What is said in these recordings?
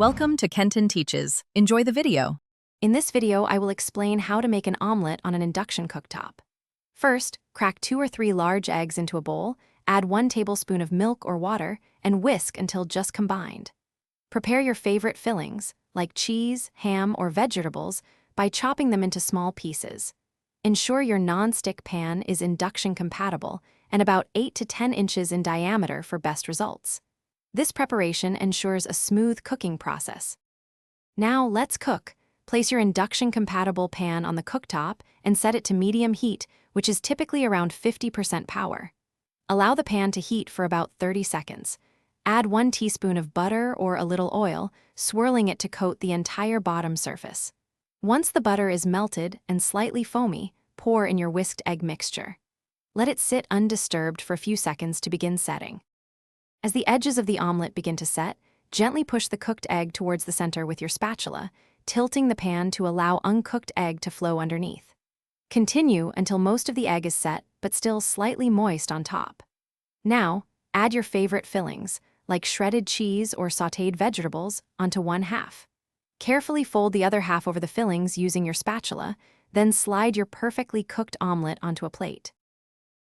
Welcome to Kenton Teaches. Enjoy the video. In this video, I will explain how to make an omelet on an induction cooktop. First, crack 2 or 3 large eggs into a bowl, add 1 tablespoon of milk or water, and whisk until just combined. Prepare your favorite fillings, like cheese, ham, or vegetables, by chopping them into small pieces. Ensure your non-stick pan is induction compatible and about 8 to 10 inches in diameter for best results. This preparation ensures a smooth cooking process. Now let's cook. Place your induction-compatible pan on the cooktop and set it to medium heat, which is typically around 50% power. Allow the pan to heat for about 30 seconds. Add 1 teaspoon of butter or a little oil, swirling it to coat the entire bottom surface. Once the butter is melted and slightly foamy, pour in your whisked egg mixture. Let it sit undisturbed for a few seconds to begin setting. As the edges of the omelet begin to set, gently push the cooked egg towards the center with your spatula, tilting the pan to allow uncooked egg to flow underneath. Continue until most of the egg is set but still slightly moist on top. Now, add your favorite fillings, like shredded cheese or sautéed vegetables, onto one half. Carefully fold the other half over the fillings using your spatula, then slide your perfectly cooked omelet onto a plate.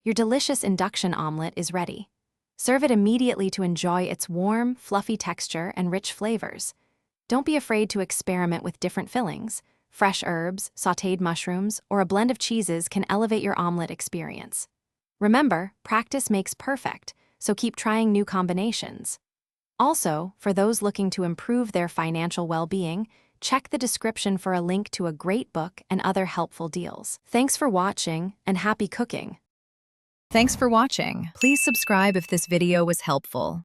Your delicious induction omelet is ready. Serve it immediately to enjoy its warm, fluffy texture and rich flavors. Don't be afraid to experiment with different fillings. Fresh herbs, sautéed mushrooms, or a blend of cheeses can elevate your omelet experience. Remember, practice makes perfect, so keep trying new combinations. Also, for those looking to improve their financial well-being, check the description for a link to a great book and other helpful deals. Thanks for watching, and happy cooking! Thanks for watching. Please subscribe if this video was helpful.